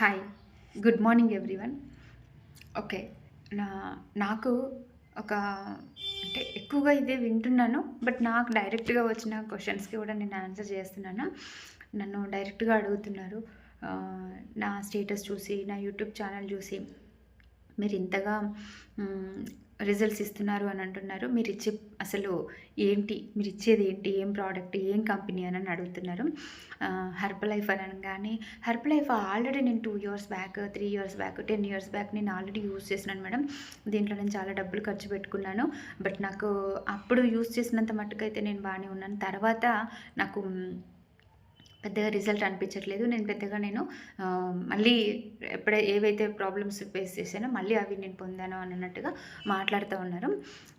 Hi. Good morning everyone. Okay. నా నాకు ఒక అంటే ఎక్కువగా ఇదే వింటున్నాను. బట్ నాకు డైరెక్ట్‌గా వచ్చిన క్వెషన్స్‌కి కూడా నేను ఆన్సర్ చేస్తున్నాను. నన్ను డైరెక్ట్‌గా అడుగుతున్నారు. నా స్టేటస్ చూసి, నా యూట్యూబ్ ఛానల్ చూసి మీరింతగా హ్మ్, రిజల్ట్స్ ఇస్తున్నారు అని అంటున్నారు. మీరిచ్చే అసలు ఏంటి? మీరిచ్చేది ఏంటి? ఏం ప్రోడక్ట్? ఏం కంపెనీ అని అడుగుతున్నారు. హెర్బ్ లైఫ్ అనంగానే హెర్బ్ లైఫ్ ఆల్రెడీ నేను 2 years back, 3 years back, 10 years back నేను ఆల్రెడీ యూజ్ చేసినాను మేడం. దీంట్లో నేను చాలా డబ్బులు ఖర్చు పెట్టుకున్నాను. బట్ నాకు అప్పుడు యూజ్ చేసినంత మట్టుకైతే నేను బానే ఉన్నాను. తర్వాత నాకు పెద్దగా రిజల్ట్ అనిపించట్లేదు. నేను మళ్ళీ ఏవైతే ప్రాబ్లమ్స్ ఫేస్ చేశానో మళ్ళీ అవి నేను పొందాను అన్నట్టుగా మాట్లాడుతూ ఉన్నారు.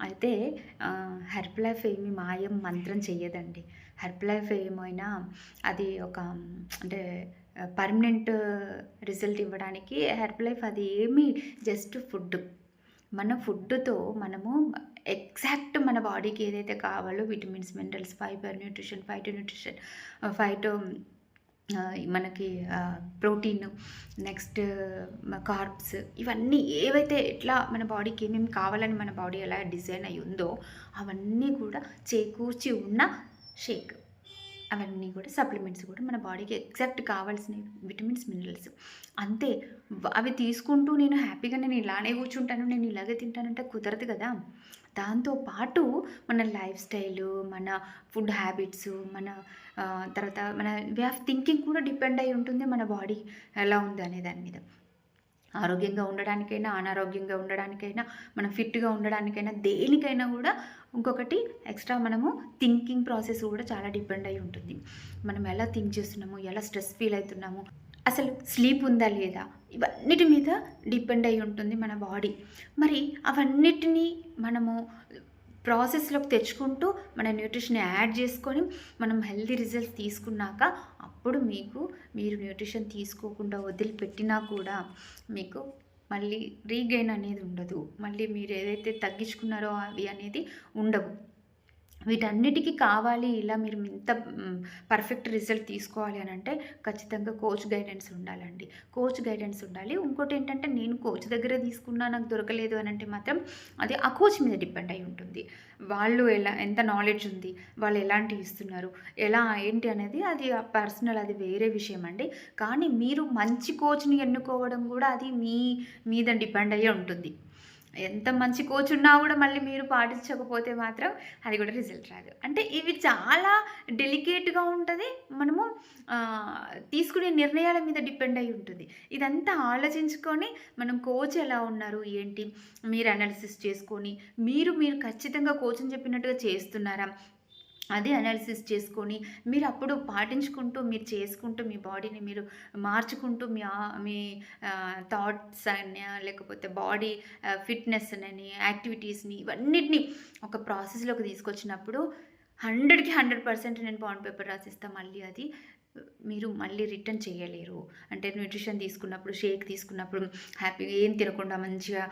అయితే హెర్బ్ లైఫ్ ఏమి మాయం మంత్రం చెయ్యదండి. హెర్బ్ లైఫ్ ఏమైనా అది ఒక అంటే పర్మనెంట్ రిజల్ట్ ఇవ్వడానికి హెర్బ్ లైఫ్ అది ఏమి జస్ట్ ఫుడ్. మన ఫుడ్‌తో మనము ఎగ్జాక్ట్ మన బాడీకి ఏదైతే కావాలో vitamins, minerals, fibre, nutrition, phyto మనకి ప్రోటీన్, నెక్స్ట్ కార్బ్స్ ఇవన్నీ ఏవైతే ఎట్లా మన బాడీకి ఏమేమి కావాలని మన బాడీ ఎలా డిజైన్ అయ్యి ఉందో అవన్నీ కూడా చేకూర్చి ఉన్న షేక్. అవన్నీ కూడా సప్లిమెంట్స్ కూడా మన బాడీకి ఎగ్జాక్ట్ కావాల్సినవి విటమిన్స్, మినరల్స్. అంతే. అవి తీసుకుంటూ నేను ఇలానే కూర్చుంటాను, నేను ఇలాగే తింటానంటే కుదరదు కదా! దాంతో పాటు మన లైఫ్ స్టైలు, మన ఫుడ్ హ్యాబిట్స్, మన తర్వాత మన వే ఆఫ్ థింకింగ్ కూడా డిపెండ్ అయ్యి ఉంటుంది మన బాడీ ఎలా ఉంది అనే దాని మీద. ఆరోగ్యంగా ఉండడానికైనా, అనారోగ్యంగా ఉండడానికైనా, మనం ఫిట్‌గా ఉండడానికైనా, దేనికైనా గూడా ఇంకొకటి ఎక్స్‌ట్రా మనము థింకింగ్ ప్రాసెస్ కూడా చాలా డిపెండ్ అయ్యి ఉంటుంది. మనం ఎలా థింక్ చేస్తున్నాము, ఎలా స్ట్రెస్ ఫీల్ అయితున్నాము, అసలు స్లీప్ ఉందా లేదా, ఇవన్నిటి మీద డిపెండ్ అయ్యి ఉంటుంది మన బాడీ. మరి అవన్నిటిని మనము ప్రాసెస్‌లోకి తెచ్చుకుంటూ, మన న్యూట్రిషన్ యాడ్ చేసుకొని, మనం హెల్తీ రిజల్ట్స్ తీసుకున్నాక, అప్పుడు మీరు న్యూట్రిషన్ తీసుకోకుండా వదిలిపెట్టినా కూడా మీకు మళ్ళీ రీగెయిన్ అనేది ఉండదు. మళ్ళీ మీరు ఏదైతే తగ్గించుకున్నారో అవి అనేది ఉండవు. వీటన్నిటికి కావాలి ఇలా మీరు ఇంత పర్ఫెక్ట్ రిజల్ట్ తీసుకోవాలి అనంటే ఖచ్చితంగా కోచ్ గైడెన్స్ ఉండాలండి. కోచ్ గైడెన్స్ ఉండాలి. ఇంకోటేంటంటే నేను కోచ్ దగ్గరే తీసుకున్నా నాకు దొరకలేదు అనంటే మాత్రం అది ఆ కోచ్ మీద డిపెండ్ అయ్యి ఉంటుంది. వాళ్ళు ఎంత నాలెడ్జ్ ఉంది, వాళ్ళు ఎలాంటివి ఇస్తున్నారు, ఎలా ఏంటి అనేది అది పర్సనల్, అది వేరే విషయం అండి. కానీ మీరు మంచి కోచ్‌ని ఎన్నుకోవడం కూడా అది మీ మీద డిపెండ్ అయ్యే ఉంటుంది. ఎంత మంచి కోచ్ ఉన్నా కూడా మళ్ళీ మీరు పాటించకపోతే మాత్రం అది కూడా రిజల్ట్ రాదు. అంటే ఇవి చాలా డెలికేట్‌గా ఉంటది. మనము తీసుకునే నిర్ణయాల మీద డిపెండ్ అయ్యి ఉంటుంది. ఇదంతా ఆలోచించుకొని మనం కోచ్ ఎలా ఉన్నారు, ఏంటి, మీరు అనాలిసిస్ చేసుకొని, మీరు ఖచ్చితంగా కోచ్‌ని చెప్పినట్టుగా చేస్తున్నారా? అది అనాలిసిస్ చేసుకొని, మీరప్పుడు పాటించుకుంటూ, మీరు చేసుకుంటూ, మీ బాడీని మీరు మార్చుకుంటూ, మీ థాట్స్ అని లేకపోతే బాడీ ఫిట్‌నెస్‌నని, యాక్టివిటీస్‌ని ఇవన్నిటిని ఒక ప్రాసెస్‌లోకి తీసుకొచ్చినప్పుడు 100కి 100% నేను బాండ్ పేపర్ రాసిస్తా. మళ్ళీ అది మీరు మళ్ళీ రిటర్న్ చేయలేరు. అంటే న్యూట్రిషన్ తీసుకున్నప్పుడు, షేక్ తీసుకున్నప్పుడు హ్యాపీగా ఏం తినకుండా మంచిగా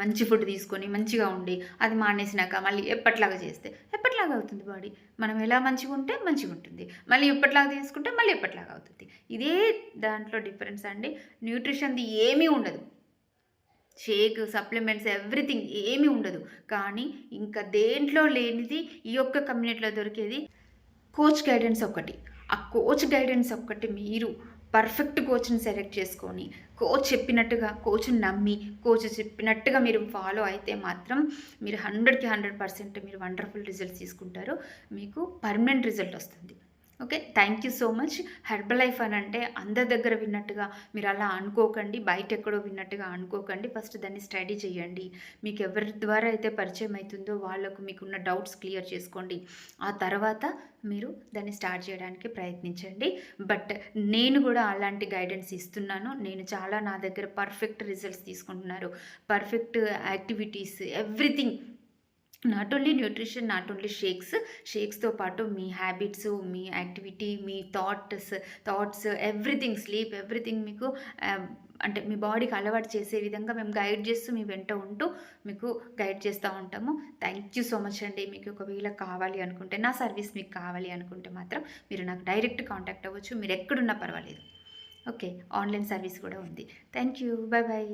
మంచి ఫుడ్ తీసుకొని మంచిగా ఉండి, అది మానేసినాక మళ్ళీ ఎప్పటిలాగా చేస్తే ఎప్పటిలాగా అవుతుంది బాడీ. మనం ఎలా మంచిగుంటే మంచిగుంటుంది. మళ్ళీ ఎప్పటిలాగా తీసుకుంటే మళ్ళీ ఎప్పటిలాగా అవుతుంది. ఇదే దాంట్లో డిఫరెన్స్ అండి. న్యూట్రిషన్‌ది ఏమీ ఉండదు. షేక్, సప్లిమెంట్స్ ఎవ్రీథింగ్ ఏమీ ఉండదు. కానీ ఇంకా దేంట్లో లేనిది ఈ యొక్క కమ్యూనిటీలో దొరికేది కోచ్ గైడెన్స్ ఒక్కటి. ఆ కోచ్ గైడెన్స్ ఒక్కటి మీరు పర్ఫెక్ట్ కోచ్‌ని సెలెక్ట్ చేసుకొని, కోచ్ చెప్పినట్టుగా కోచ్‌ని నమ్మి, కోచ్ చెప్పినట్టుగా మీరు ఫాలో అయితే మాత్రం మీరు 100కి 100% మీరు వండర్‌ఫుల్ రిజల్ట్స్ తీసుకుంటారు. మీకు పర్మనెంట్ రిజల్ట్ వస్తుంది. Okay. Thank you so much. Herbal life అనంటే అందరి దగ్గర విన్నట్టుగా మీరు అలా అనుకోకండి. బయట ఎక్కడో విన్నట్టుగా అనుకోకండి. ఫస్ట్ దాన్ని స్టడీ చేయండి. మీకు ఎవరి ద్వారా అయితే పరిచయం అవుతుందో వాళ్ళకు మీకున్న డౌట్స్ క్లియర్ చేసుకోండి. ఆ తర్వాత మీరు దాన్ని స్టార్ట్ చేయడానికి ప్రయత్నించండి. బట్ నేను కూడా అలాంటి గైడెన్స్ ఇస్తున్నాను. నా దగ్గర పర్ఫెక్ట్ రిజల్ట్స్ తీసుకుంటున్నారు. Perfect activities everything, not only nutrition, not only షేక్స్‌తో పాటు మీ హ్యాబిట్స్, మీ యాక్టివిటీ, మీ థాట్స్ ఎవ్రీథింగ్, స్లీప్ ఎవ్రీథింగ్ మీకు అంటే మీ బాడీకి అలవాటు చేసే విధంగా మేము గైడ్ చేస్తూ మీ వెంట ఉంటూ మీకు గైడ్ చేస్తూ ఉంటాము. థ్యాంక్ యూ సో మచ్ అండి. మీకు ఒకవేళ కావాలి అనుకుంటే, నా సర్వీస్ మీకు కావాలి అనుకుంటే మాత్రం మీరు నాకు డైరెక్ట్ కాంటాక్ట్ అవ్వచ్చు. మీరు ఎక్కడున్నా పర్వాలేదు. ఓకే. ఆన్‌లైన్ సర్వీస్ కూడా ఉంది. Thank you. Bye bye.